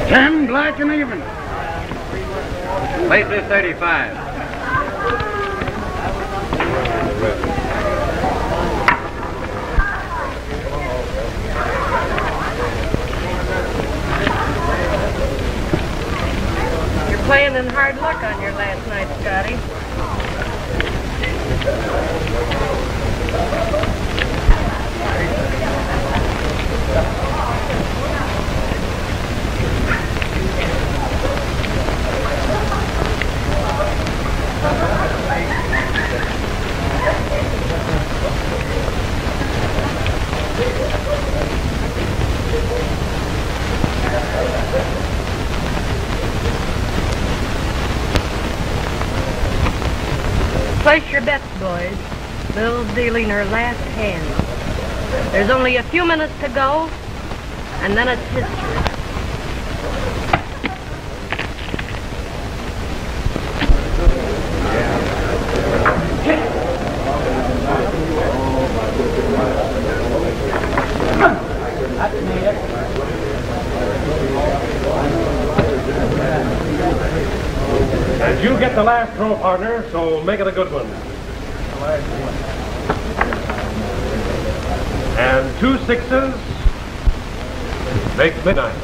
10 black and even. Play through 35. You're playing in hard luck on your last night, Scotty. Place your bets, boys. Bill's dealing her last hand. There's only a few minutes to go, and then it's history. And you get the last throw, partner, so make it a good one. And 2 6s make midnight.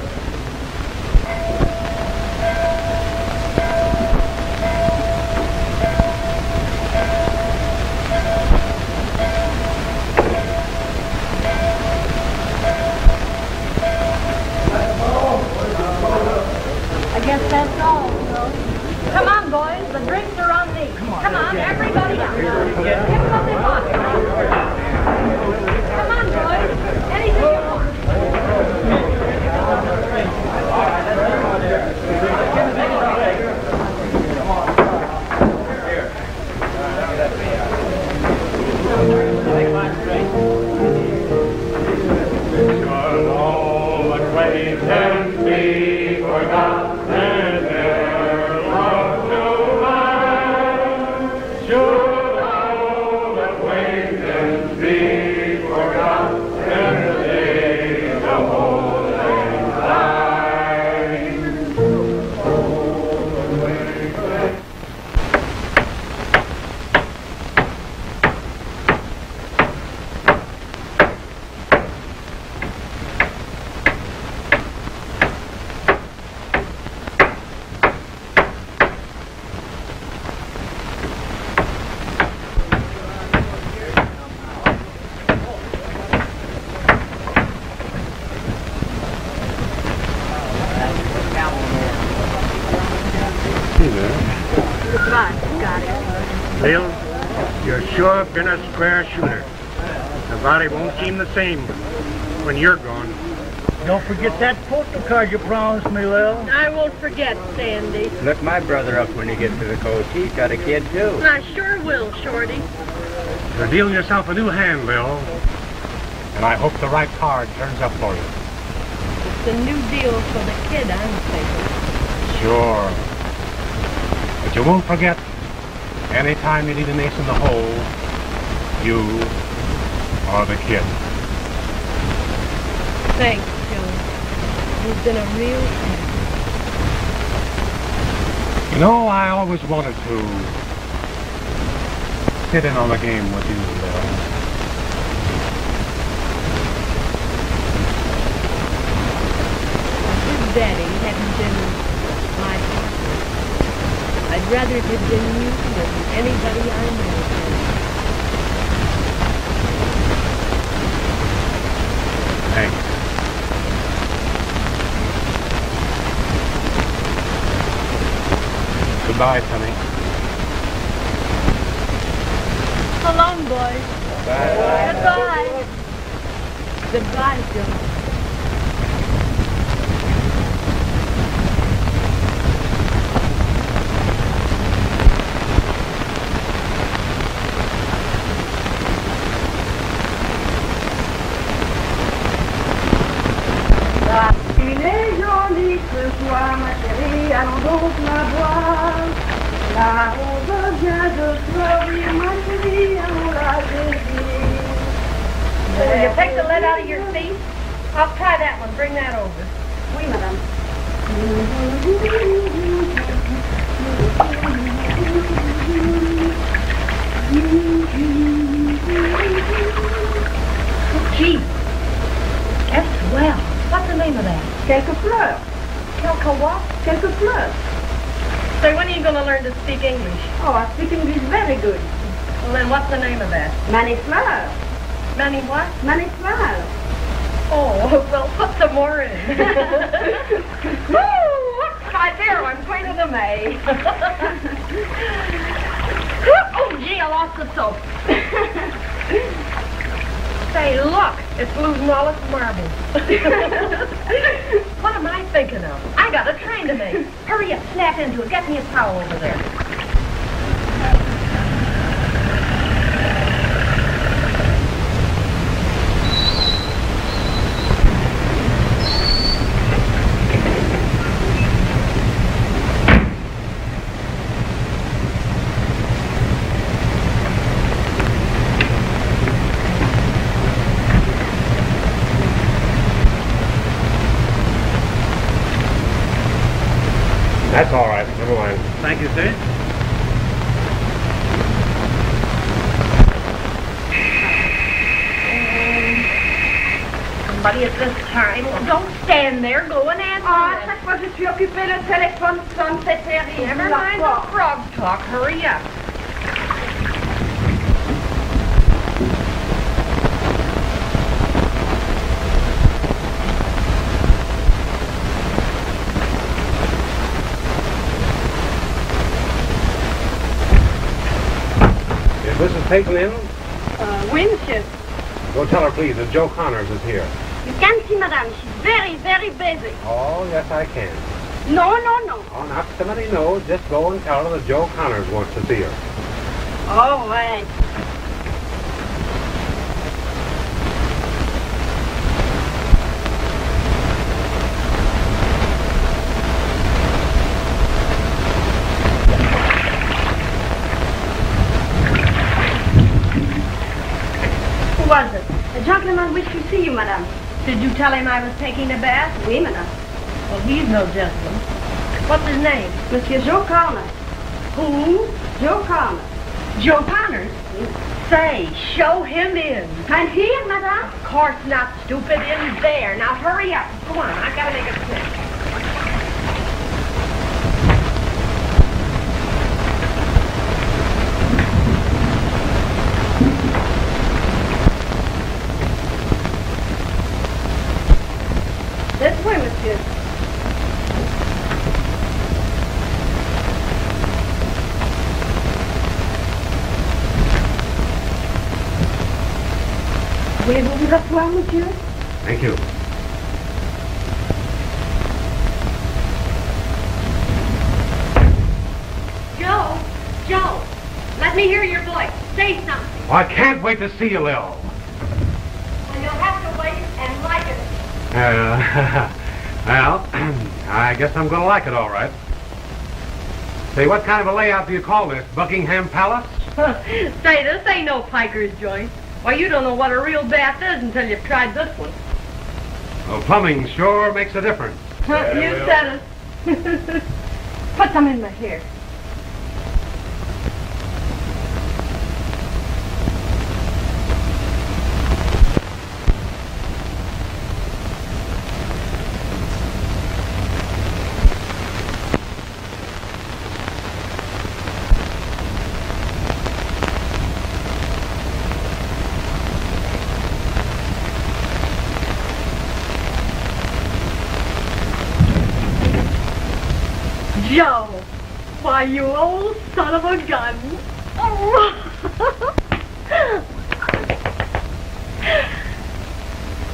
I guess that's all. Come on, boys. The drinks are on me. Come on, everybody out. Give them what they want. Come on, boys. Anything you want. Should all acquaintance be forgotten? Bill, you're sure been a square shooter. The body won't seem the same when you're gone. Don't forget that photo card you promised me, Lil. I won't forget, Sandy. Look my brother up when you get to the coast. He's got a kid, too. I sure will, Shorty. You're dealing yourself a new hand, Bill. And I hope the right card turns up for you. It's a new deal for the kid, I'm thinking. Sure. But you won't forget, anytime you need an ace in the hole, you are the kid. Thanks, Joe. You've been a real friend. You know, I always wanted to sit in on a game with you, Bill. If Daddy hadn't been my partner, I'd rather it had been you than anybody I know. Thanks. Goodbye, Sonny. So long, boys. Bye. Goodbye. Goodbye, Joe. Ce soir, ma chérie, allons donc la boire. La rose vient de fleurir, ma chérie, allons la saisir. Will you take the lead out of your feet? I'll try that one. Bring that over. Oui, madame. Gee, that's swell. What's the name of that? Quelques fleurs. Kelka what? Quelques fleurs. Say, when are you going to learn to speak English? Oh, I speak English very good. Well, then what's the name of that? Many fleurs. Manny what? Many fleurs. Oh, well, put some more in. Woo! Right there, I'm Queen of the May. Oh, gee, I lost the soap. Say, look, it's losing all its marbles. What am I thinking of? I got a train to make. Hurry up, snap into it. Get me a towel over there. That's all right. Never mind. Thank you, sir. Somebody at this time. Don't stand there. Go and answer Ah, à it. chaque fois que je suis occupée, le téléphone sonne, c'est terrible. Never mind the frog talk. Hurry up. Is Mrs. Peyton in? Oui, monsieur. Go tell her, please, that Joe Connors is here. You can see, madame. She's very, very busy. Oh, yes, I can. No, no, no. Oh, not somebody knows. Just go and tell her that Joe Connors wants to see her. All right. Who was it? The gentleman wished to see you, madame. Did you tell him I was taking a bath? Oui, madame. Well, he's no gentleman. What's his name? Monsieur Joe Connors. Who? Joe Connors. Joe Connors. Say, show him in. And here, madame? Of course not, stupid. In there. Now hurry up. Go on. I gotta make a quick. This way, monsieur. Voulez-vous vous asseoir, monsieur? Thank you. Joe, let me hear your voice. Say something. Oh, I can't wait to see you, Lil. Well, you'll have to wait and like it. Well, I guess I'm going to like it all right. Say, what kind of a layout do you call this? Buckingham Palace? Say, this ain't no piker's joint. Why, you don't know what a real bath is until you've tried this one. Well, plumbing sure makes a difference. You said it. Put some in my hair. Joe, why, you old son of a gun.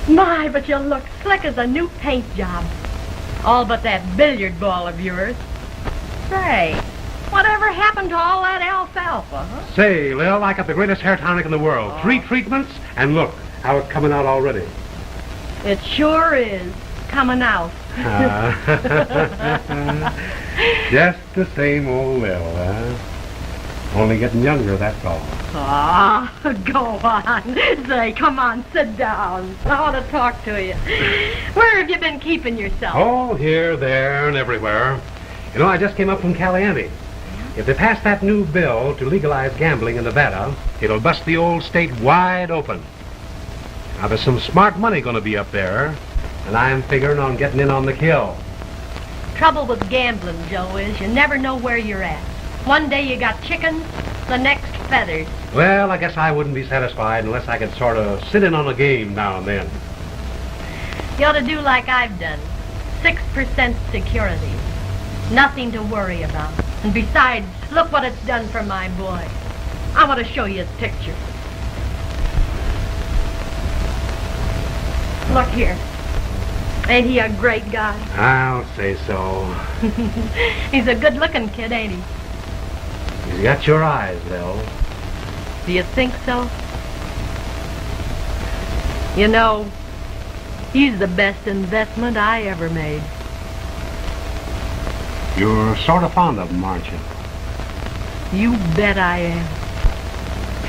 My, but you look slick as a new paint job. All but that billiard ball of yours. Say, whatever happened to all that alfalfa, huh? Say, Lil, I got the greatest hair tonic in the world. 3 treatments, and look how it's coming out already. It sure is coming out. Just the same old Lil, huh? Only getting younger, that's all. Ah, go on. Say, come on, sit down. I want to talk to you. Where have you been keeping yourself? Oh, here, there, and everywhere. You know, I just came up from Caliente. If they pass that new bill to legalize gambling in Nevada, it'll bust the old state wide open. Now, there's some smart money going to be up there, and I'm figuring on getting in on the kill. Trouble with gambling, Joe, is you never know where you're at. One day you got chickens, the next feathers. Well, I guess I wouldn't be satisfied unless I could sort of sit in on a game now and then. You ought to do like I've done. 6% security. Nothing to worry about. And besides, look what it's done for my boy. I want to show you his picture. Look here. Ain't he a great guy? I'll say so. He's a good-looking kid, ain't he? He's got your eyes, Lil. Do you think so? You know, he's the best investment I ever made. You're sort of fond of him, aren't you? You bet I am.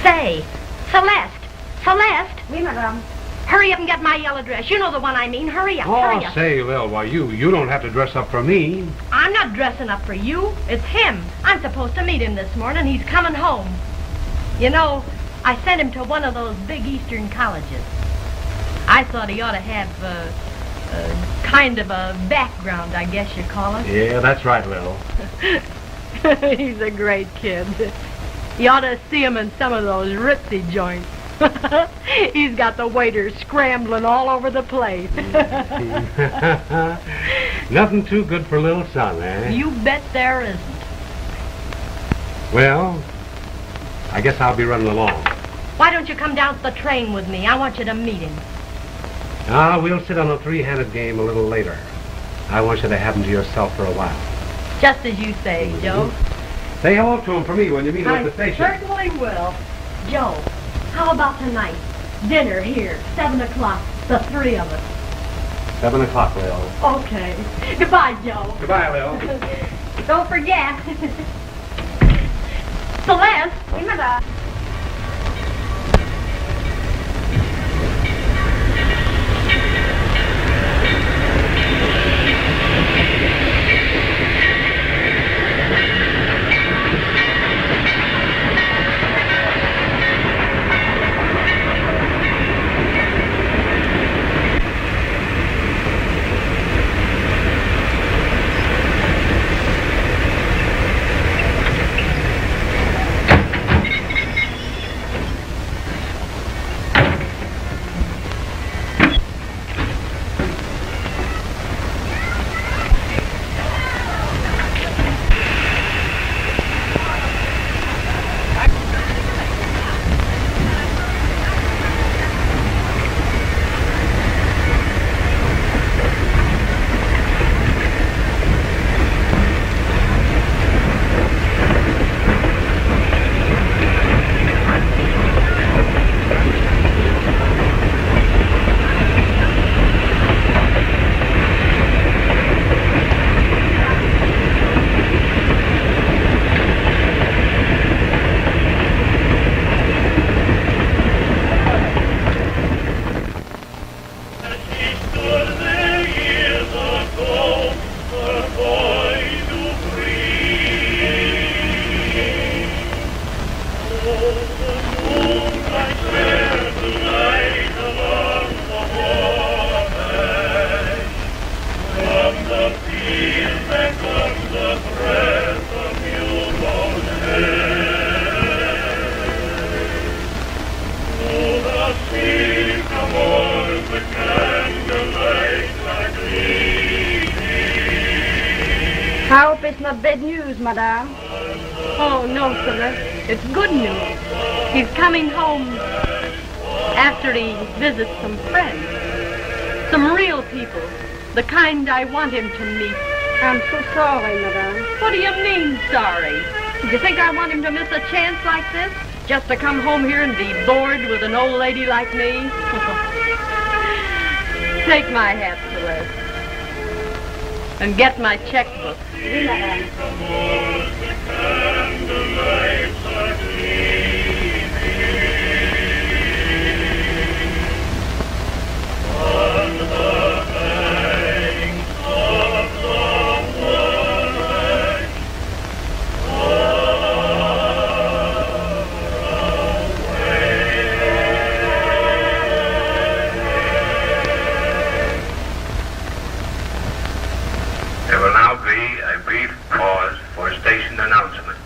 Say, Celeste, Oui, madame. hurry up and get my yellow dress. You know the one I mean. Hurry up, hurry Oh, up. say, Lil, why, you don't have to dress up for me. I'm not dressing up for you. It's him. I'm supposed to meet him this morning. He's coming home. You know, I sent him to one of those big Eastern colleges. I thought he ought to have kind of a background, I guess you call it. Yeah, that's right, Lil. He's a great kid. You ought to see him in some of those ritzy joints. He's got the waiters scrambling all over the place. Nothing too good for little son, eh? You bet there isn't. Well, I guess I'll be running along. Why don't you come down to the train with me? I want you to meet him. We'll sit on a three-handed game a little later. I want you to have him to yourself for a while. Just as you say, Joe. Say hello to him for me when you meet him at the station. I certainly will. Joe, how about tonight? Dinner here, 7 o'clock, the three of us. 7 o'clock, Lil. Okay. Goodbye, Joe. Goodbye, Lil. Don't forget. Celeste. Oui, madame. I hope it's not bad news, madame. Oh, no, Celeste. It's good news. He's coming home after he visits some friends. Some real people. The kind I want him to meet. I'm so sorry, madame. What do you mean, sorry? Do you think I want him to miss a chance like this? Just to come home here and be bored with an old lady like me? Take my hat, Celeste. And get my checkbook. Oui, madame. a brief pause for station announcement.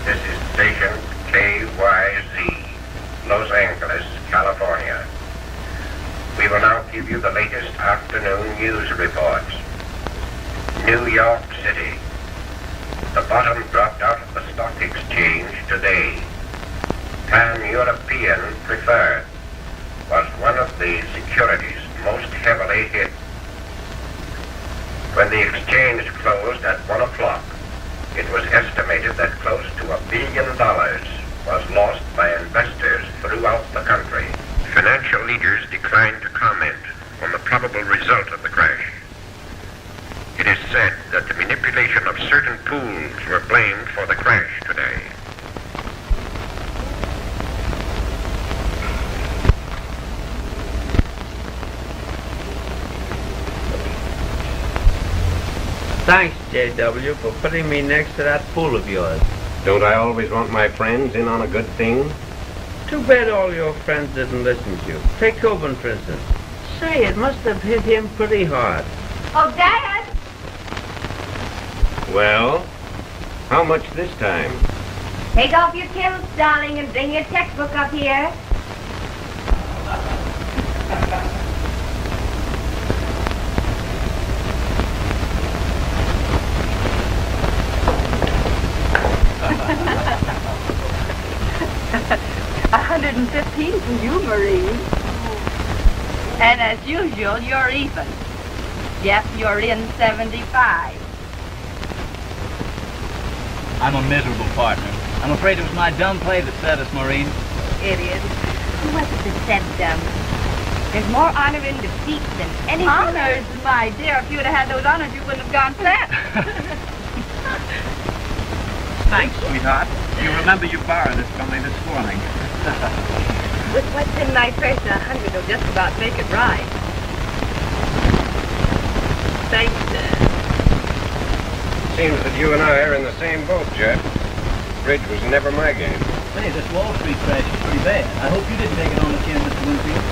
This is station KYZ, Los Angeles, California. We will now give you the latest afternoon news reports. New York City. The bottom dropped out of the stock exchange today. Pan-European Preferred was one of the securities most heavily hit. When the exchange closed at 1 o'clock, it was estimated that close to $1 billion was lost by investors throughout the country. Financial leaders declined to comment on the probable result of the crash. It is said that the manipulation of certain pools were blamed for the crash today. Thanks, J.W., for putting me next to that pool of yours. Don't I always want my friends in on a good thing? Too bad all your friends didn't listen to you. Take Coburn, for instance. Say, it must have hit him pretty hard. Oh, Dad! Well, how much this time? Take off your kilts, darling, and bring your textbook up here. $115 for you, Marie. And as usual, you're even. Yep, you're in 75. I'm a miserable partner. I'm afraid it was my dumb play that set us, Maureen. Idiot. Who was it that said dumb? There's more honor in defeat than anything. Honors, my dear. If you'd have had those honors, you wouldn't have gone flat. Thanks, sweetheart. You remember you borrowed this from me this morning. With what's in my purse, 100 will just about make it right. Thanks, Dad. Seems that you and I are in the same boat, Jeff. Bridge was never my game. Hey, this Wall Street crash is pretty bad. I hope you didn't take it on the chin, Mr. Winfield.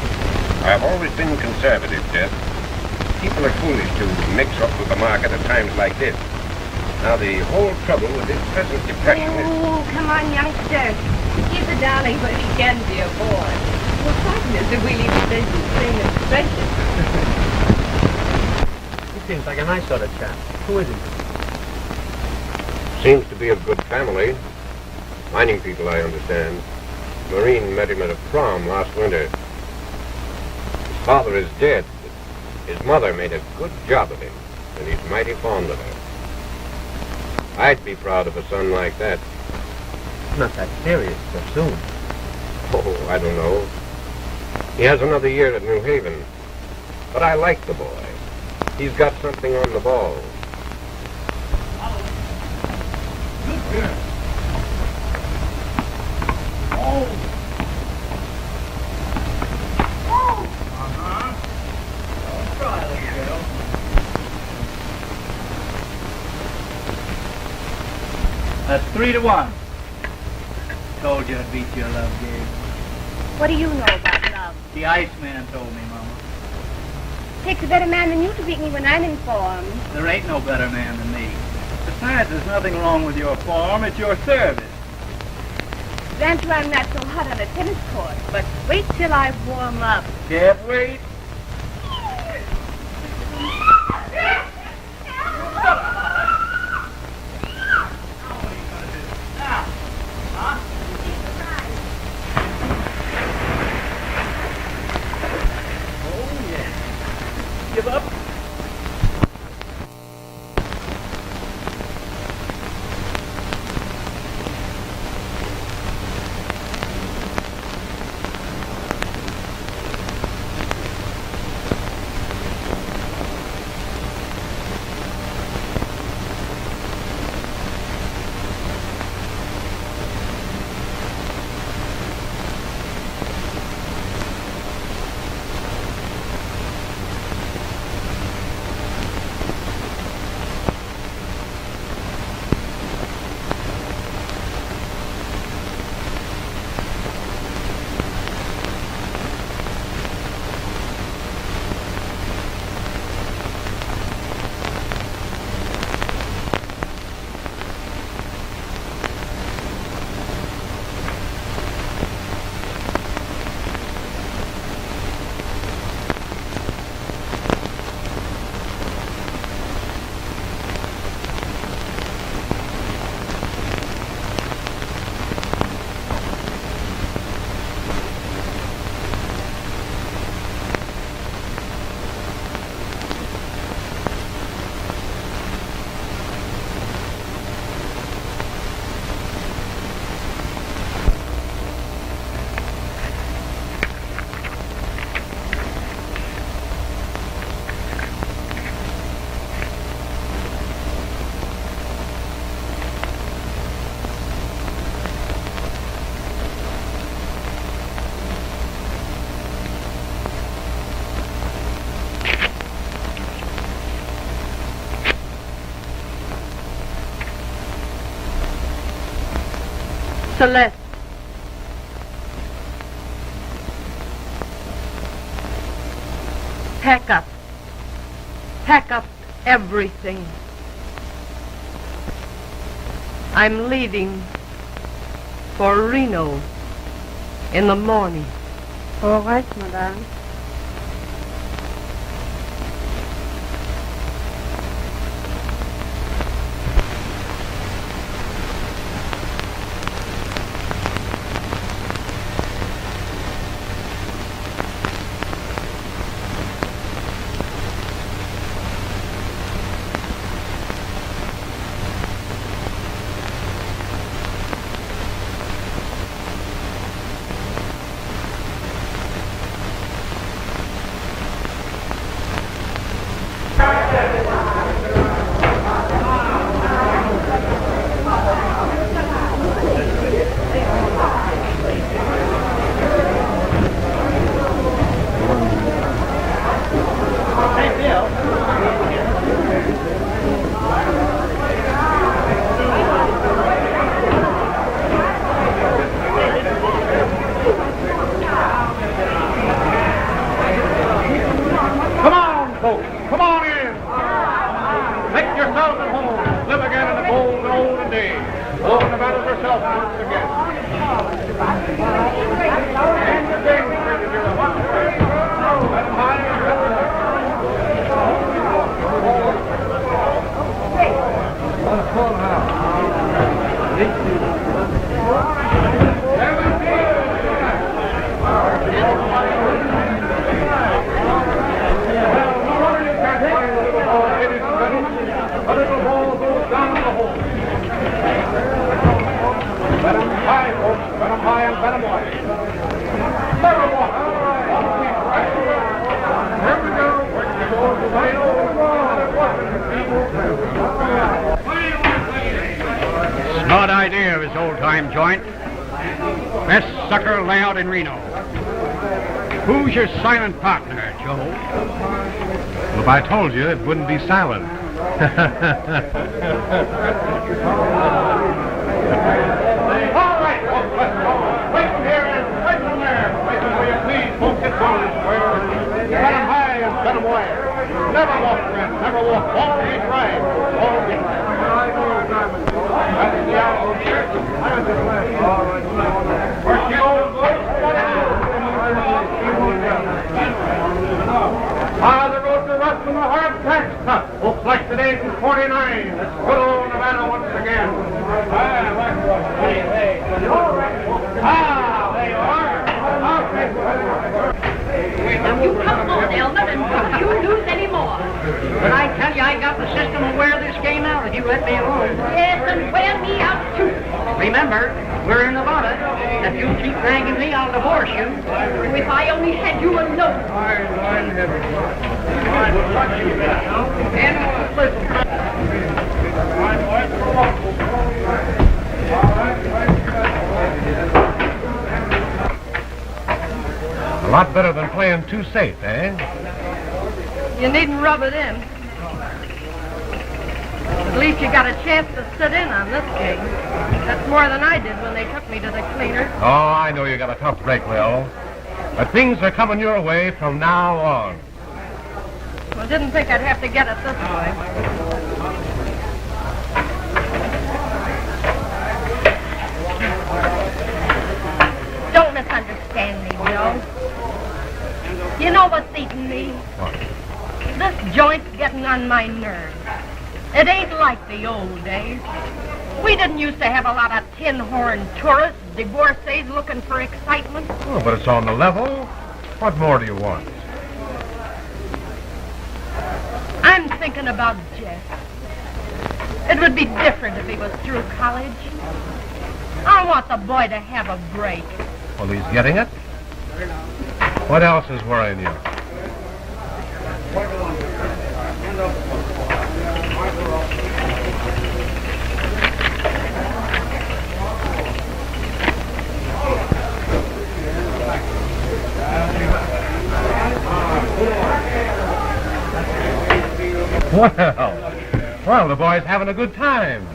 I've always been conservative, Jeff. People are foolish to mix up with the market at times like this. Now, the whole trouble with this present depression is... Oh, come on, youngster. He's a darling, but he can be a boy. Well, partners, if we leave the same expression. He seems like a nice sort of chap. Who is he? Seems to be of good family. Mining people, I understand. Marine met him at a prom last winter. His father is dead, but his mother made a good job of him, and he's mighty fond of her. I'd be proud of a son like that. Not that serious so soon. Oh, I don't know. He has another year at New Haven. But I like the boy. He's got something on the ball. Good girl. Oh. Uh-huh. Don't cry, little girl. That's 3-1. Told you I'd beat your love game. What do you know about love? The Iceman told me, Mama. Takes a better man than you to beat me when I'm in form. There ain't no better man than me. Besides, there's nothing wrong with your form. It's your service. Grant you I'm not so hot on a tennis court, but wait till I warm up. Can't wait. Give up. Celeste. Pack up. Pack up everything. I'm leaving for Reno in the morning. All right, madame. Smart idea of his old-time joint. Best sucker layout in Reno. Who's your silent partner, Joe? Well, if I told you, it wouldn't be silent. All right, folks, let's go. Wait from here and wait from there. Wait from where you please, folks. Get down this square. Set 'em high and set 'em wide. Never walk, friend. Never walk. Always ride. Always ride. That's the hour here. Where's the old boy? There goes the rust from the hard tax cut. Looks like today's in 49. It's good old Nevada once again. There you are. You come on, Elliott, and don't you lose any more. But I tell you, I got the system to wear this game out if you let me alone. Yes, and wear me out, too. Remember, we're in Nevada. If you keep nagging me, I'll divorce you. If I only had you alone. A lot better than playing too safe, eh? You needn't rub it in. At least you got a chance to sit in on this game. That's more than I did when they took me to the cleaner. Oh, I know you got a tough break, Will. But things are coming your way from now on. I didn't think I'd have to get it this way. Don't misunderstand me, Joe. You know what's eating me? What? This joint's getting on my nerves. It ain't like the old days. We didn't used to have a lot of tin-horn tourists, divorcees looking for excitement. Oh, but it's on the level. What more do you want? I'm thinking about Jeff. It would be different if he was through college. I want the boy to have a break. Well, he's getting it. What else is worrying you? Well, the boy's having a good time.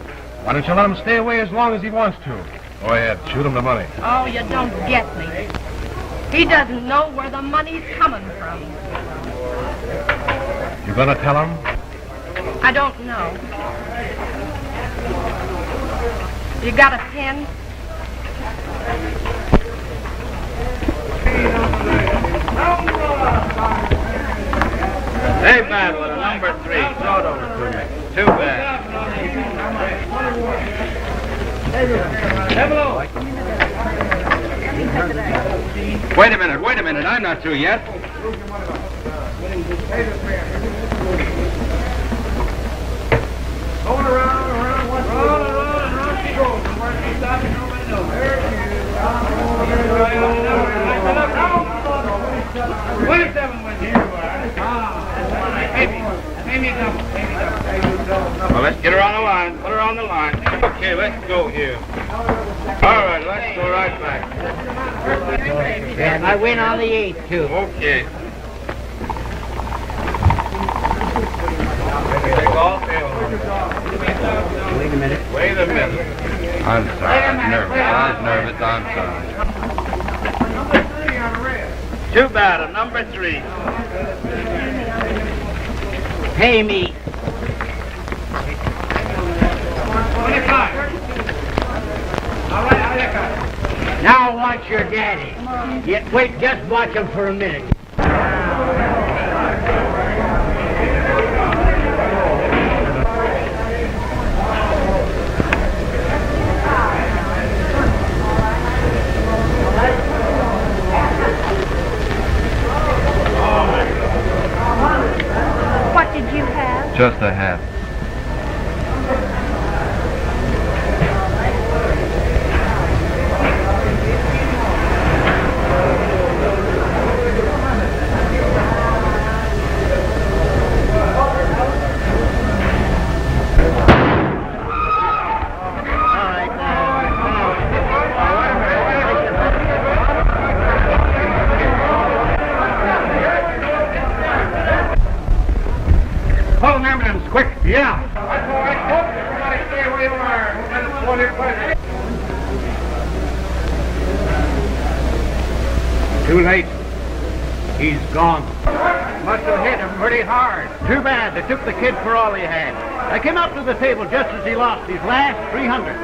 Why don't you let him stay away as long as he wants to? Go ahead. Shoot him the money. Oh, you don't get me. He doesn't know where the money's coming from. You gonna tell him? I don't know. You got a pen? Hey, bad one, number 3. Throw it over to me. Too bad. Wait a minute. I'm not through yet. Going around, she goes. And where she stops, nobody knows. There she is. 27 wins. Here you are. Maybe a double. Well, let's get her on the line. Put her on the line. Okay, let's go here. All right, let's go right back. And I win on the 8th, too. Okay. Take all tails. Wait a minute. Wait a minute. I'm sorry. I was nervous. I'm sorry. Too bad, a number 3. Pay me. 25. All right, I'll let go. Now watch your daddy. Wait, just watch him for a minute. What did you have? Just a hat. Call an ambulance, quick. Yeah. That's all right, folks. Everybody stay where you are. Too late. He's gone. Must have hit him pretty hard. Too bad. They took the kid for all he had. I came up to the table just as he lost his last 300.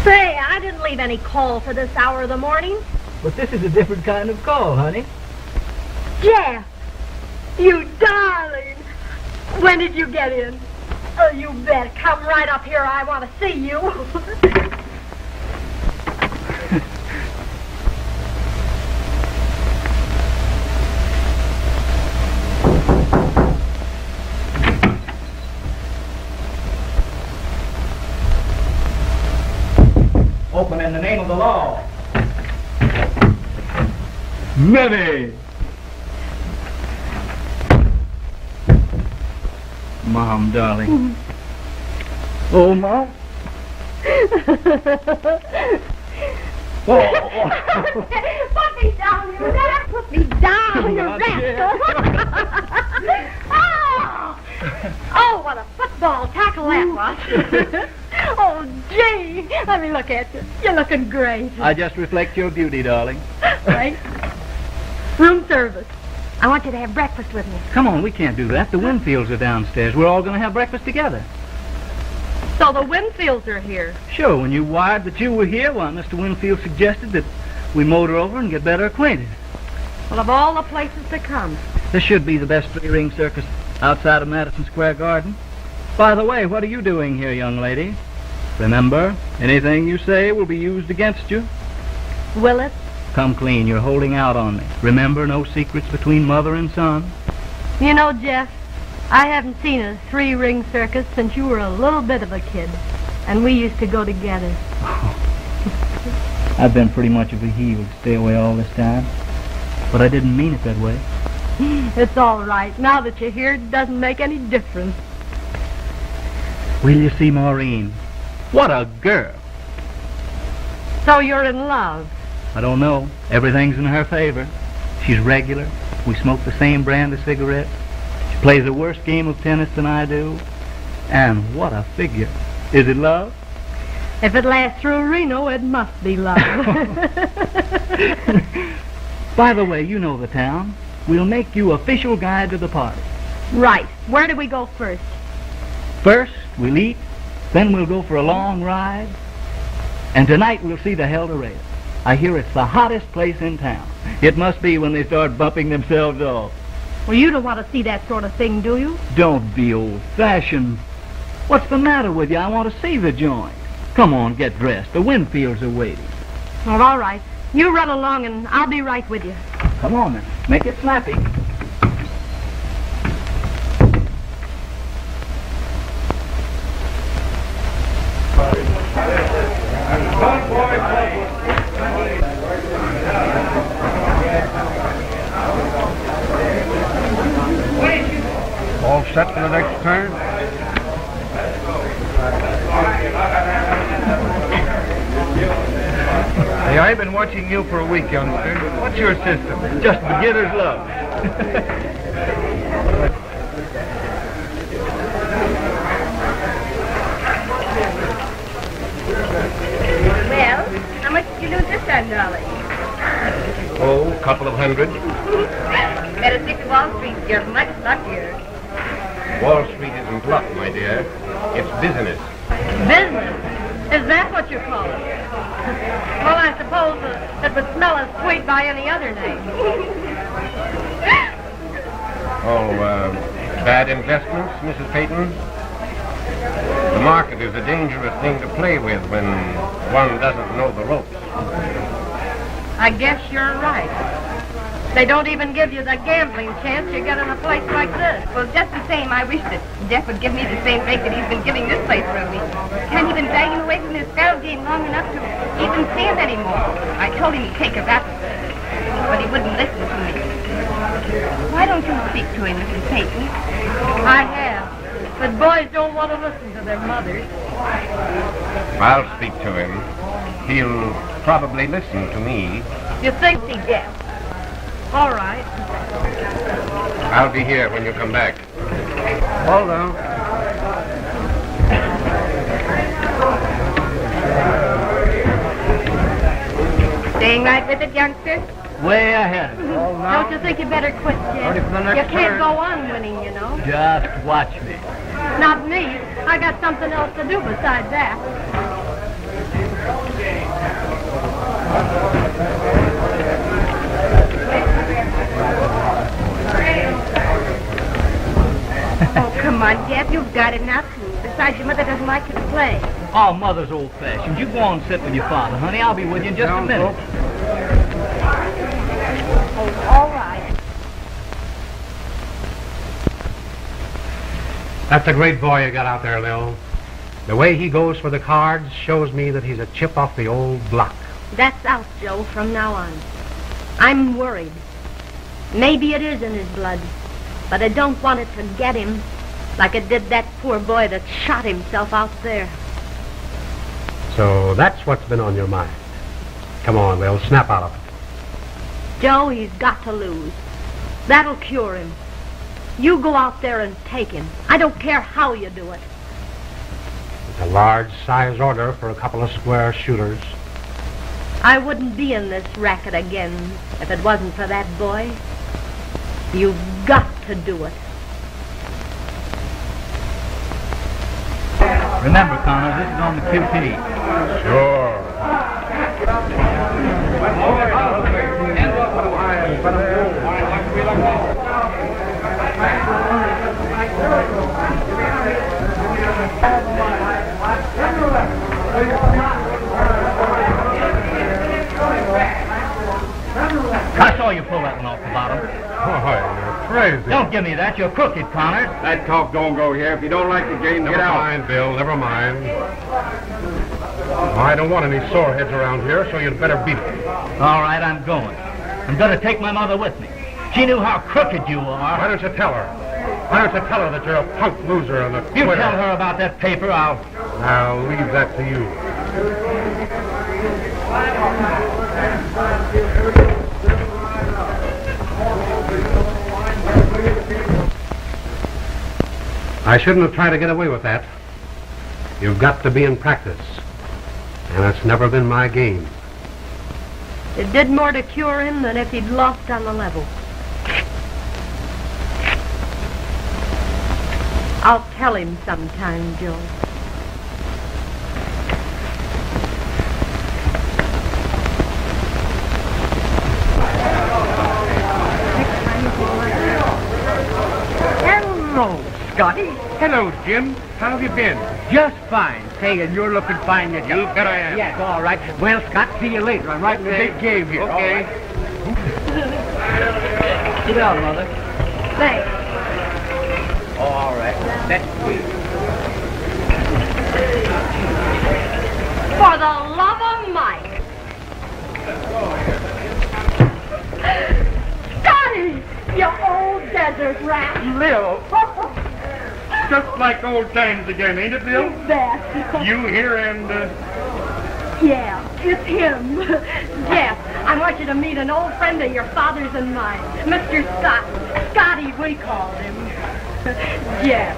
Say, I didn't leave any call for this hour of the morning. But this is a different kind of call, honey. Jeff, you darling. When did you get in? Oh, you bet. Come right up here. I want to see you. Open in the name of the law. Many. Mom, darling. Oh, Mom. Put me down, you rat. Put me down, you rat. Oh, what a football tackle that was. Oh, gee. Let me look at you. You're looking great. I just reflect your beauty, darling. Right? Room service. I want you to have breakfast with me. Come on, we can't do that. The Winfields are downstairs. We're all going to have breakfast together. So the Winfields are here. Sure, when you wired that you were here, why, Mr. Winfield suggested that we motor over and get better acquainted. Well, of all the places to come. This should be the best three-ring circus outside of Madison Square Garden. By the way, what are you doing here, young lady? Remember, anything you say will be used against you. Will it? Come clean, you're holding out on me. Remember, no secrets between mother and son. You know, Jeff, I haven't seen a three-ring circus since you were a little bit of a kid. And we used to go together. I've been pretty much of a heel to stay away all this time. But I didn't mean it that way. It's all right. Now that you're here, it doesn't make any difference. Will you see Maureen? What a girl. So you're in love? I don't know. Everything's in her favor. She's regular. We smoke the same brand of cigarettes. She plays a worse game of tennis than I do. And what a figure. Is it love? If it lasts through Reno, it must be love. By the way, you know the town. We'll make you official guide to the party. Right. Where do we go first? First, we'll eat. Then we'll go for a long ride. And tonight we'll see the Hell to Rail. I hear it's the hottest place in town. It must be when they start bumping themselves off. Well, you don't want to see that sort of thing, do you? Don't be old-fashioned. What's the matter with you? I want to see the joint. Come on, get dressed. The Winfields are waiting. Well, all right. You run along and I'll be right with you. Come on, then. Make it snappy. All set for the next turn? Hey, I've been watching you for a week, youngster. What's your system? Just beginner's luck. Well, how much did you lose this time, Dolly? Oh, a couple of hundred. Better stick to Wall Street. You're much luckier. Wall Street isn't luck, my dear. It's business. Business? Is that what you call it? Well, I suppose it would smell as sweet by any other name. Bad investments, Mrs. Peyton? The market is a dangerous thing to play with when one doesn't know the ropes. I guess you're right. They don't even give you the gambling chance you get in a place like this. Well, just the same, I wish that Jeff would give me the same break that he's been giving this place from me. Can't even drag him away from this scout game long enough to even see him anymore. I told him he'd take a rap, but he wouldn't listen to me. Why don't you speak to him, Mrs. Peyton? I have. But boys don't want to listen to their mothers. I'll speak to him. He'll probably listen to me. You think he gets? All right. I'll be here when you come back. Hold on. Staying right with it, youngster? Way ahead. Don't you think you better quit, Jim? You can't go on winning, you know. Just watch me. Not me. I got something else to do besides that. Oh, come on, Jeff. You've got it now, too. Besides, your mother doesn't like you to play. Oh, Mother's old-fashioned. You go on and sit with your father, honey. I'll be with you in just a minute. Oh, all right. That's a great boy you got out there, Lil. The way he goes for the cards shows me that he's a chip off the old block. That's out, Joe, from now on. I'm worried. Maybe it is in his blood, but I don't want it to get him like it did that poor boy that shot himself out there. So that's what's been on your mind. Come on, Lil, snap out of it. Joe, he's got to lose. That'll cure him. You go out there and take him. I don't care how you do it. It's a large size order for a couple of square shooters. I wouldn't be in this racket again if it wasn't for that boy. You've got to do it. Remember, Connor, this is on the QT. Sure. I saw you pull that one off the bottom. Oh, you're crazy. Don't give me that. You're crooked, Connor. That talk don't go here. If you don't like the game, Never get out. mind, Bill. Never mind. I don't want any sore heads around here, so you'd better beat it. All right, I'm going. I'm going to take my mother with me. She knew how crooked you are. Why don't you tell her? Why don't you tell her that you're a punk loser and a You quitter? tell her about that paper, I'll leave that to you. I shouldn't have tried to get away with that. You've got to be in practice. And it's never been my game. It did more to cure him than if he'd lost on the level. I'll tell him sometime, Joe. Hello, Scotty. Hello, Jim. How have you been? Just fine. Say, and you're looking fine yourself. You bet I am. Yes, all right. Well, Scott, see you later. I'm right in the big game here. Okay. sit down, Mother. Thanks. Oh, all right. That's sweet. For the love of Mike. Scotty, you old desert rat. Lil. Just like old times again, ain't it, Bill? You bet. You here and, Yeah, it's him. Jeff, I want you to meet an old friend of your father's and mine, Mr. Scott. Scotty, we called him. Jeff.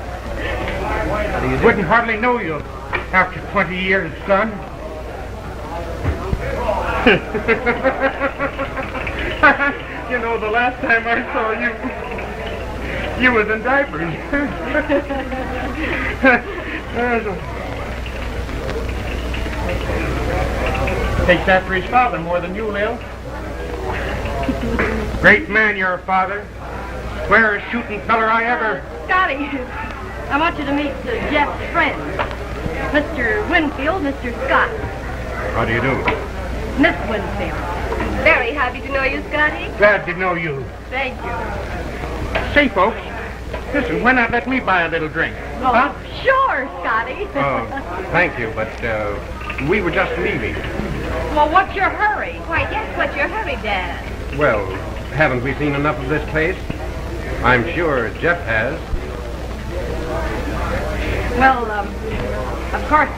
Wouldn't hardly know you after 20 years, son. You know, the last time I saw you, you was in diapers. Takes after his father more than you, Lil. Great man, your father. Squarest shooting feller I ever... Scotty, I want you to meet Jeff's friend, Mr. Winfield, Mr. Scott. How do you do? Miss Winfield. Very happy to know you, Scotty. Glad to know you. Thank you. Say, folks, listen, why not let me buy a little drink? Oh, Huh? sure, Scotty. Thank you, but we were just leaving. Well, what's your hurry? Why, yes, what's your hurry, Dad? Well, haven't we seen enough of this place? I'm sure Jeff has. Well, of course,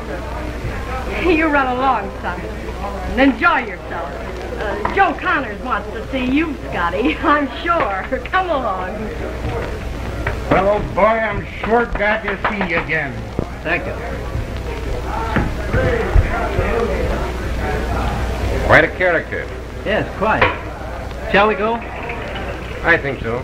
you run along, son, and enjoy yourself. Joe Connors wants to see you, Scotty, I'm sure. Come along. Well, old boy, I'm sure glad to see you again. Thank you. Quite a character. Yes, quite. Shall we go? I think so.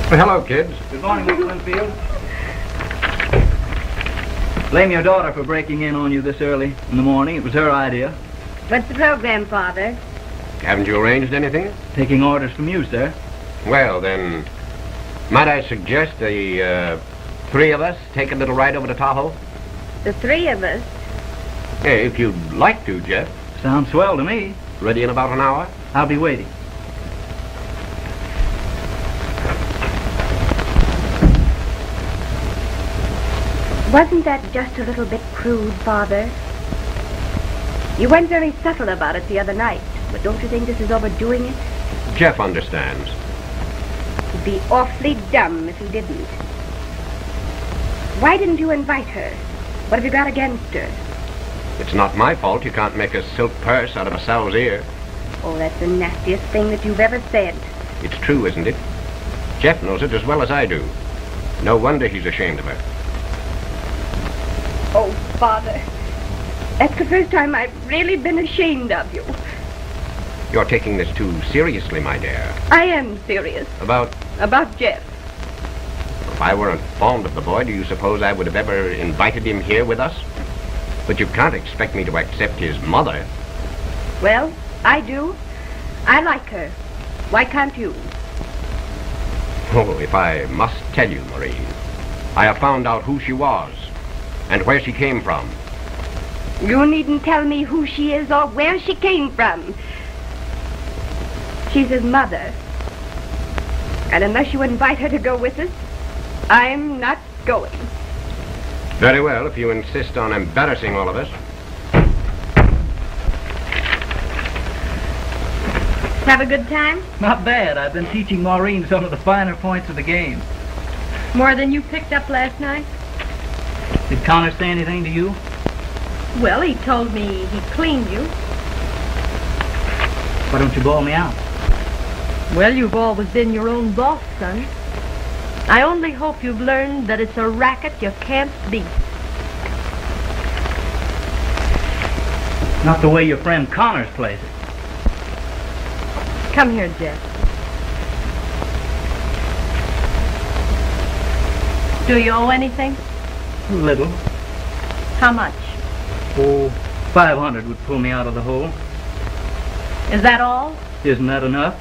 Well, hello, kids. Good morning, Miss Winfield. Blame your daughter for breaking in on you this early in the morning. It was her idea. What's the program, Father? Haven't you arranged anything? Taking orders from you, sir. Well, then, might I suggest the three of us take a little ride over to Tahoe? The three of us? If you'd like to, Jeff. Sounds swell to me. Ready in about an hour? I'll be waiting. Wasn't that just a little bit crude, Father? You weren't very subtle about it the other night, but don't you think this is overdoing it? Jeff understands. He'd be awfully dumb if he didn't. Why didn't you invite her? What have you got against her? It's not my fault you can't make a silk purse out of a sow's ear. Oh, that's the nastiest thing that you've ever said. It's true, isn't it? Jeff knows it as well as I do. No wonder he's ashamed of her. Oh, Father, that's the first time I've really been ashamed of you. You're taking this too seriously, my dear. I am serious About... about Jeff. If I weren't fond of the boy, do you suppose I would have ever invited him here with us? But you can't expect me to accept his mother. Well, I do. I like her. Why can't you? Oh, if I must tell you, Maureen, I have found out who she was and where she came from. You needn't tell me who she is or where she came from. She's his mother. And unless you invite her to go with us, I'm not going. Very well, if you insist on embarrassing all of us. Have a good time? Not bad. I've been teaching Maureen some of the finer points of the game. More than you picked up last night? Did Connor say anything to you? Well, he told me he cleaned you. Why don't you bawl me out? Well, you've always been your own boss, son. I only hope you've learned that it's a racket you can't beat. Not the way your friend Connors plays it. Come here, Jeff. Do you owe anything? A little. How much? Oh, 500 would pull me out of the hole. Is that all? Isn't that enough?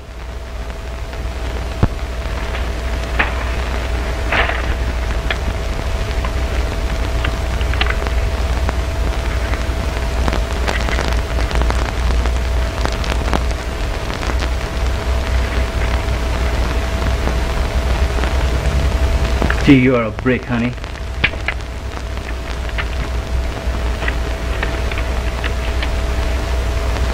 Gee, you're a brick, honey.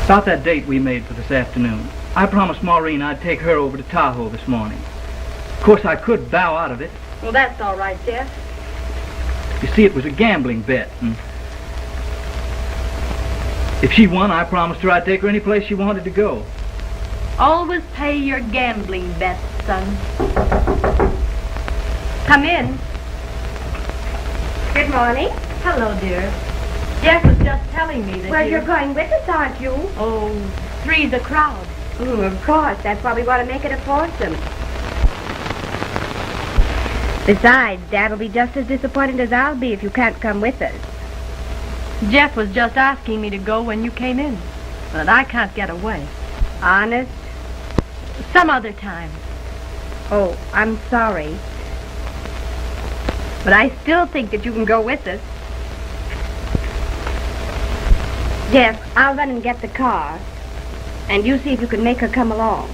About that date we made for this afternoon, I promised Maureen I'd take her over to Tahoe this morning. Of course, I could bow out of it. Well, that's all right, Jeff. You see, it was a gambling bet, and if she won, I promised her I'd take her any place she wanted to go. Always pay your gambling bets, son. Come in. Good morning. Hello, dear. Jeff was just telling me that Well, you're going with us, aren't you? Oh, three's a crowd. Of course. That's why we want to make it a foursome. Besides, Dad'll be just as disappointed as I'll be if you can't come with us. Jeff was just asking me to go when you came in, but I can't get away. Honest? Some other time. Oh, I'm sorry. But I still think that you can go with us. Jeff, I'll run and get the car. And you see if you can make her come along.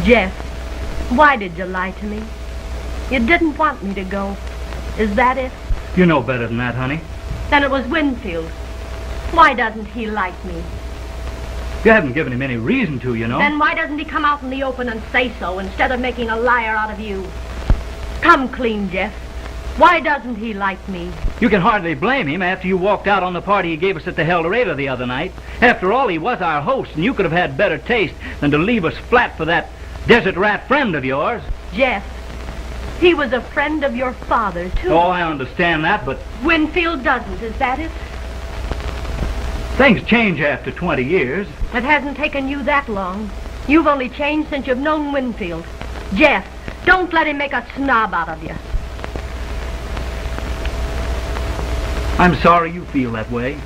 Jeff, why did you lie to me? You didn't want me to go. Is that it? You know better than that, honey. Then it was Winfield. Why doesn't he like me? You haven't given him any reason to, you know. Then why doesn't he come out in the open and say so instead of making a liar out of you? Come clean, Jeff. Why doesn't he like me? You can hardly blame him after you walked out on the party he gave us at the Eldorado the other night. After all, he was our host, and you could have had better taste than to leave us flat for that desert rat friend of yours. Jeff, he was a friend of your father, too. Oh, I understand that, but Winfield doesn't, is that it? things change after 20 years. It hasn't taken you that long. You've only changed since you've known Winfield. Jeff, don't let him make a snob out of you. I'm sorry you feel that way.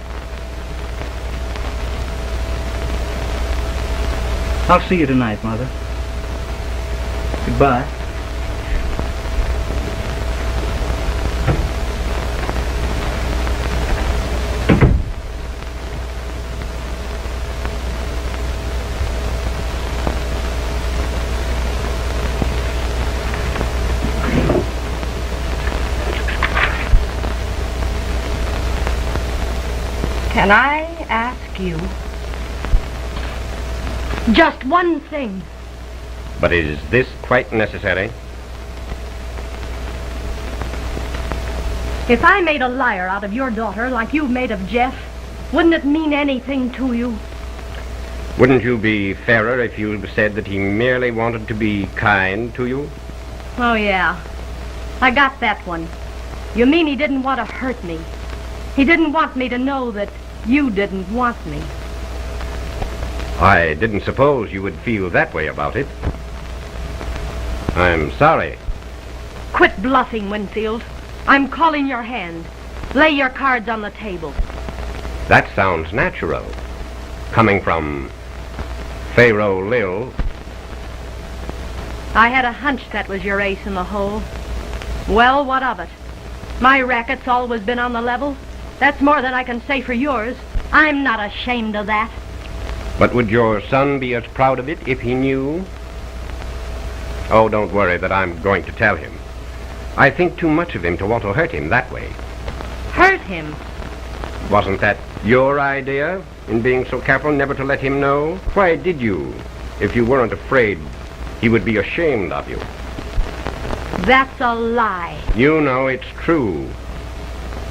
I'll see you tonight, Mother. Goodbye. Can I ask you just one thing? But is this quite necessary? If I made a liar out of your daughter like you've made of Jeff, wouldn't it mean anything to you? Wouldn't you be fairer if you said that he merely wanted to be kind to you? Oh, yeah. I got that one. You mean he didn't want to hurt me. He didn't want me to know that you didn't want me. I didn't suppose you would feel that way about it. I'm sorry. Quit bluffing, Winfield. I'm calling your hand. Lay your cards on the table. That sounds natural. Coming from Pharaoh Lil. I had a hunch that was your ace in the hole. Well, what of it? My racket's always been on the level. That's more than I can say for yours. I'm not ashamed of that. But would your son be as proud of it if he knew? Oh, don't worry that I'm going to tell him. I think too much of him to want to hurt him that way. Hurt him? Wasn't that your idea, in being so careful never to let him know? Why did you, if you weren't afraid he would be ashamed of you? That's a lie. You know it's true,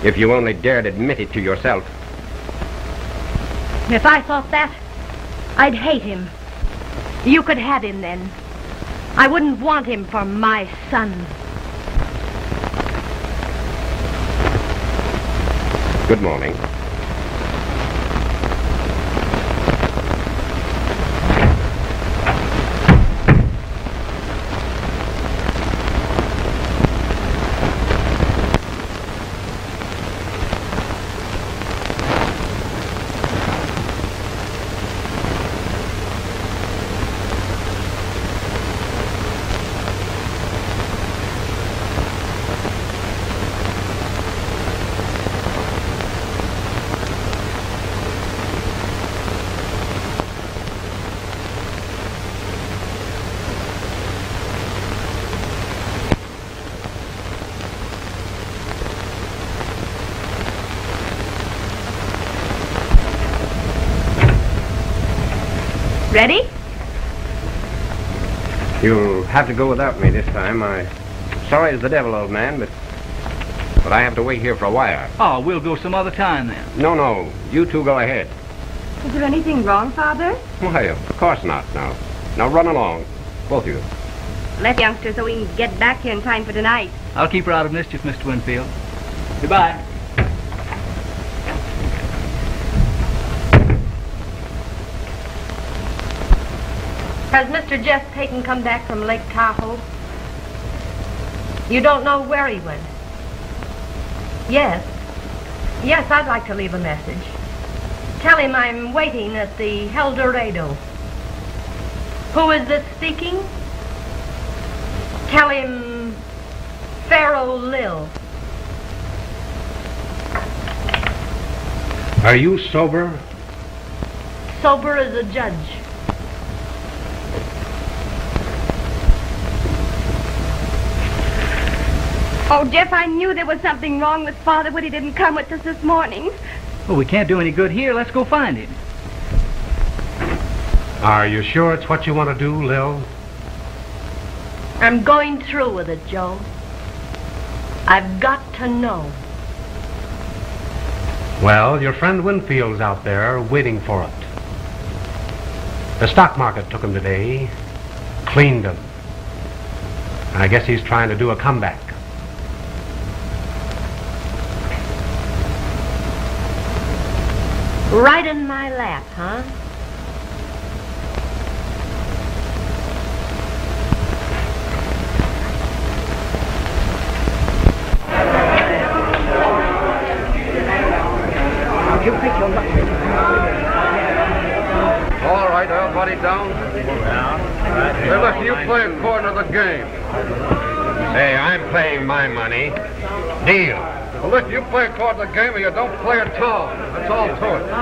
if you only dared admit it to yourself. If I thought that, I'd hate him. You could have him then. I wouldn't want him for my son. Good morning. Ready? You'll have to go without me this time. I'm sorry as the devil, old man, but I have to wait here for a while. Oh, we'll go some other time then. No. You two go ahead. Is there anything wrong, Father? Why, of course not. Now run along, both of you. Let youngster so we can get back here in time for tonight. I'll keep her out of mischief, Mr. Winfield. Goodbye. Has Mr. Jeff Payton come back from Lake Tahoe? You don't know where he went? Yes. Yes, I'd like to leave a message. Tell him I'm waiting at the El Dorado. Who is this speaking? Tell him Pharaoh Lil. Are you sober? Sober as a judge. Oh, Jeff, I knew there was something wrong with Father when he didn't come with us this morning. Well, we can't do any good here. Let's go find him. Are you sure it's what you want to do, Lil? I'm going through with it, Joe. I've got to know. Well, your friend Winfield's out there waiting for it. The stock market took him today, cleaned him. I guess he's trying to do a comeback. Right in my lap, huh? All right, everybody down. Hey, listen, you play according to the game. Hey, I'm playing my money. Deal. Well, listen, you play according to the game or you don't play at all. That's all to it.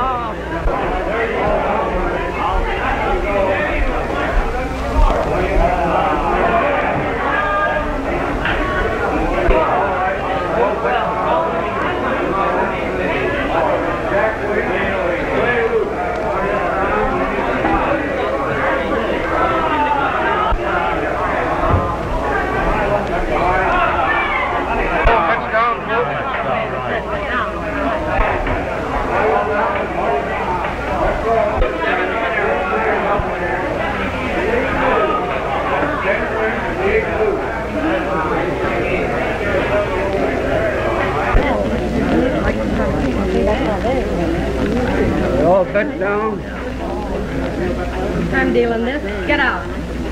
stealing this. Get out.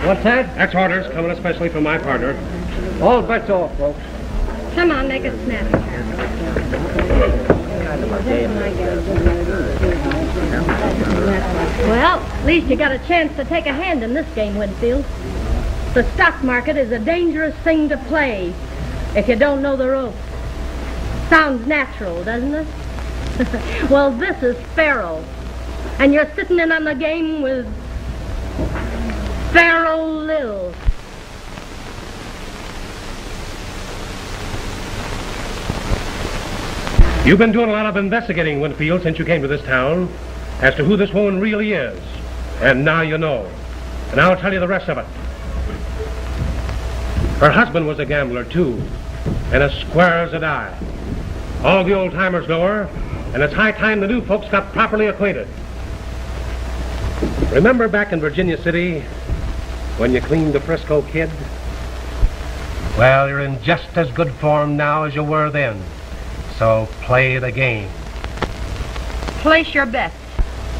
What's that? That's orders coming especially from my partner. All bets off, folks. Come on, make it snappy. Well, at least you got a chance to take a hand in this game, Winfield. The stock market is a dangerous thing to play if you don't know the ropes. Sounds natural, doesn't it? Well, this is faro. And you're sitting in on the game with Pharaoh Lil. You've been doing a lot of investigating, Winfield, since you came to this town, as to who this woman really is. And now you know. And I'll tell you the rest of it. Her husband was a gambler, too, and as square as a die. All the old-timers know her, and it's high time the new folks got properly acquainted. Remember back in Virginia City when you cleaned the Frisco Kid? Well, you're in just as good form now as you were then. So play the game. Place your bets.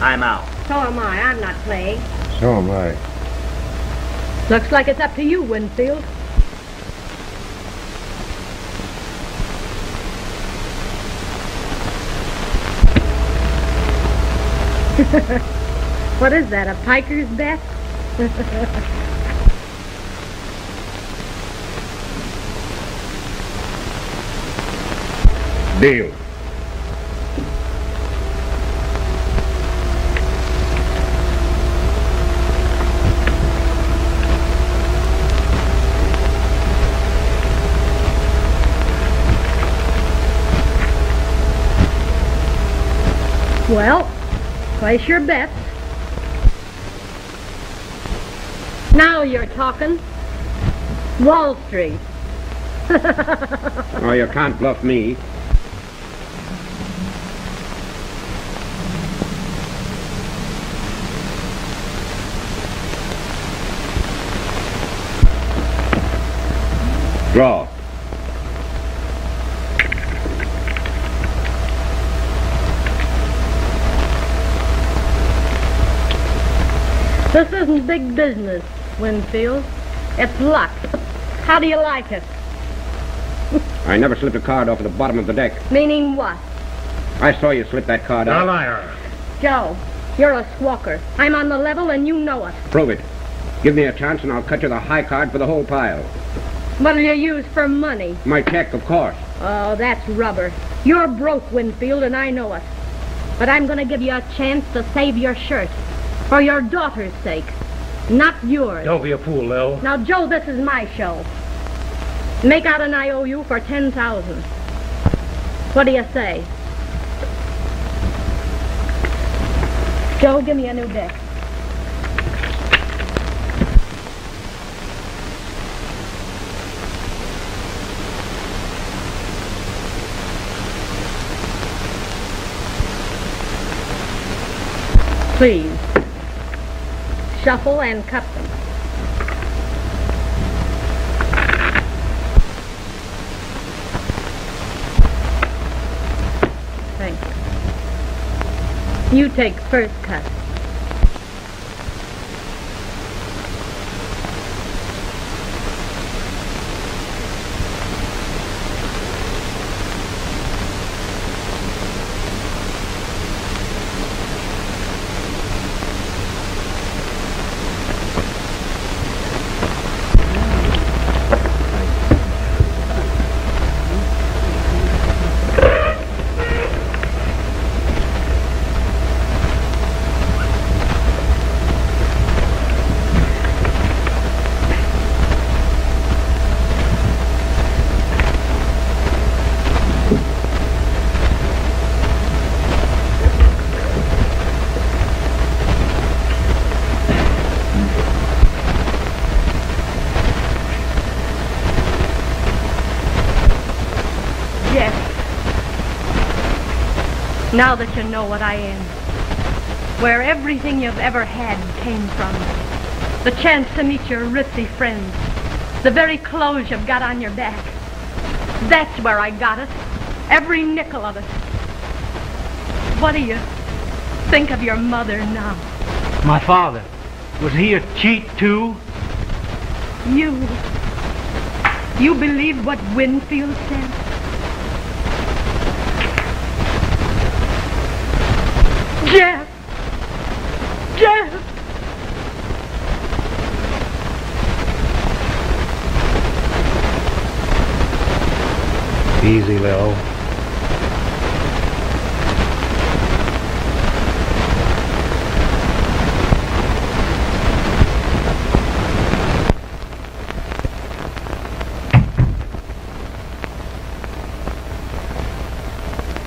I'm out. So am I. I'm not playing. So am I. Looks like it's up to you, Winfield. What is that, a piker's bet? Deal. Well, place your bets. Now you're talking. Wall Street. Oh, you can't bluff me. Draw. This isn't big business, Winfield. It's luck. How do you like it? I never slipped a card off at the bottom of the deck. Meaning what? I saw you slip that card A out. liar. Joe, you're a squawker. I'm on the level and you know it. Prove it. Give me a chance and I'll cut you the high card for the whole pile. What'll you use for money? My check, of course. Oh, that's rubber. You're broke, Winfield, and I know it. But I'm going to give you a chance to save your shirt. For your daughter's sake. Not yours. Don't be a fool, Lil. Now, Joe, this is my show. Make out an IOU for $10,000. What do you say? Joe, give me a new deck. Please. Shuffle and cut them. Thank you. You take first cut. Now that you know what I am, where everything you've ever had came from, the chance to meet your ritzy friends, the very clothes you've got on your back, that's where I got it, every nickel of it. What do you think of your mother now? My father. Was he a cheat, too? You believe what Winfield said? Jeff! Jeff! Easy, Lil.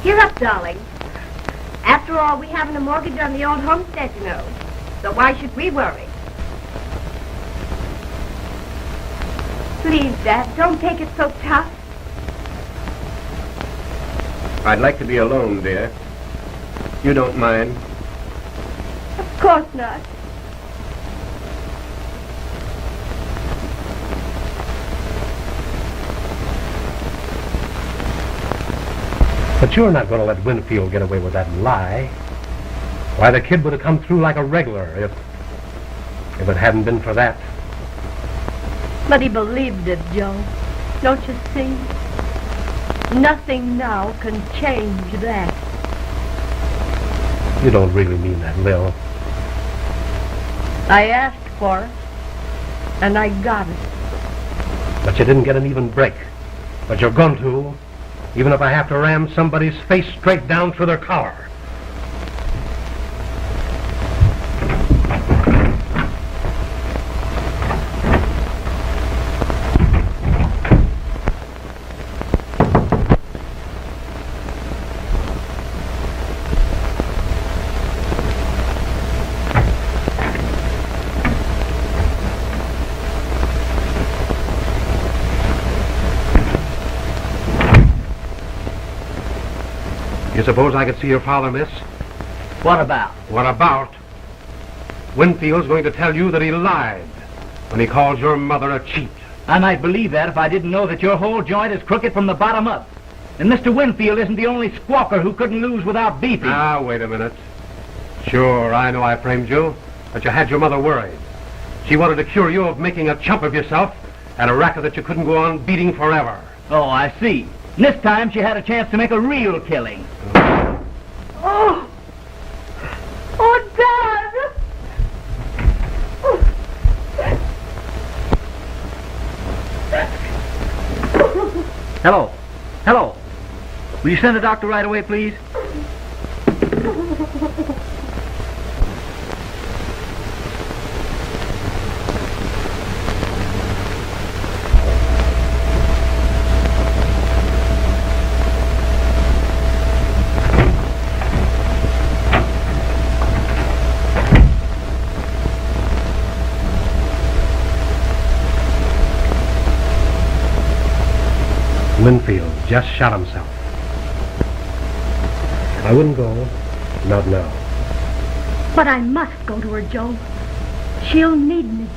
Cheer up, darling. After all, we haven't a mortgage on the old homestead, you know. So why should we worry? Please, Dad, don't take it so tough. I'd like to be alone, dear. You don't mind? Of course not. But you're not going to let Winfield get away with that lie. Why, the kid would have come through like a regular if it hadn't been for that. But he believed it, Joe. Don't you see? Nothing now can change that. You don't really mean that, Lil. I asked for it, and I got it. But you didn't get an even break. But you're going to, even if I have to ram somebody's face straight down through their collar. You suppose I could see your father, miss? What about? What about? Winfield's going to tell you that he lied when he called your mother a cheat. I might believe that if I didn't know that your whole joint is crooked from the bottom up. And Mr. Winfield isn't the only squawker who couldn't lose without beefing. Now, wait a minute. Sure, I know I framed you, but you had your mother worried. She wanted to cure you of making a chump of yourself and a racket that you couldn't go on beating forever. Oh, I see. And this time she had a chance to make a real killing. Oh! Oh, Dad! Hello. Hello. Will you send the doctor right away, please? Winfield just shot himself. I wouldn't go, not now. But I must go to her, Joe. She'll need me.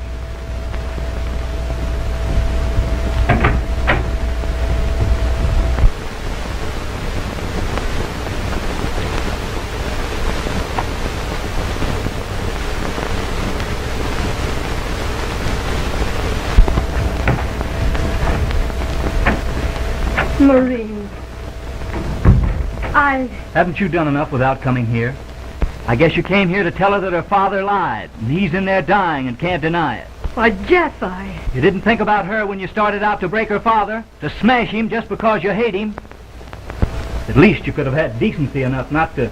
Maureen, Haven't you done enough without coming here? I guess you came here to tell her that her father lied, and he's in there dying and can't deny it. Why, Jeff, You didn't think about her when you started out to break her father, to smash him just because you hate him. At least you could have had decency enough not to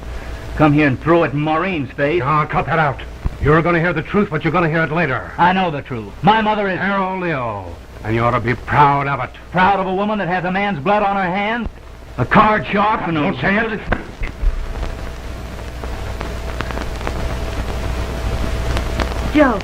come here and throw it in Maureen's face. Oh, cut that out. You're going to hear the truth, but you're going to hear it later. I know the truth. My mother is... Harold Leo, and you ought to be proud of it. Proud of a woman that has a man's blood on her hands? A card sharp and Don't say it. Joe.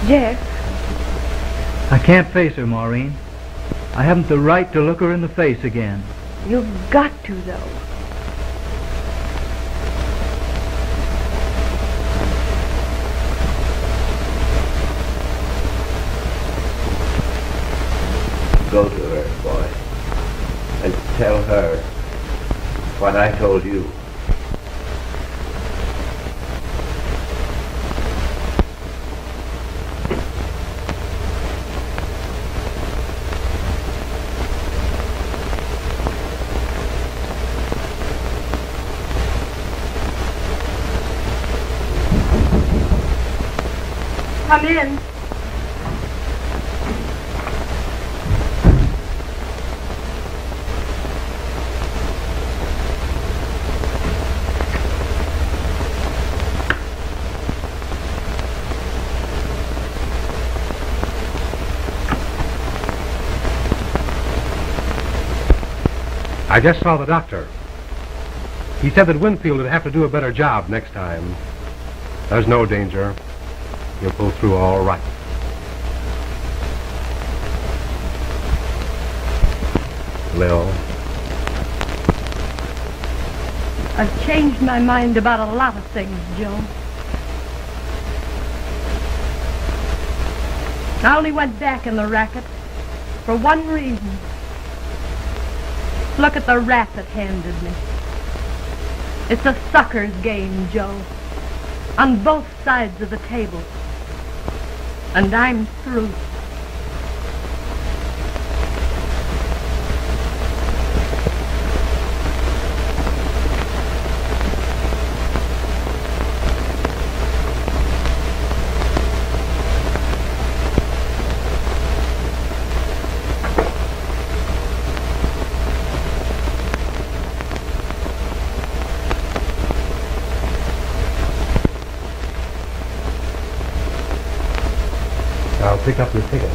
Jeff. can't face her, Maureen. I haven't the right to look her in the face again. You've got to, though. Go to her, boy, and tell her what I told you. Come in. I just saw the doctor. He said that Winfield would have to do a better job next time. There's no danger. He'll pull through all right. Lil, I've changed my mind about a lot of things, Joe. I only went back in the racket for one reason. Look at the rat that handed me. It's a sucker's game, Joe. On both sides of the table. And I'm through. I'll pick up your ticket.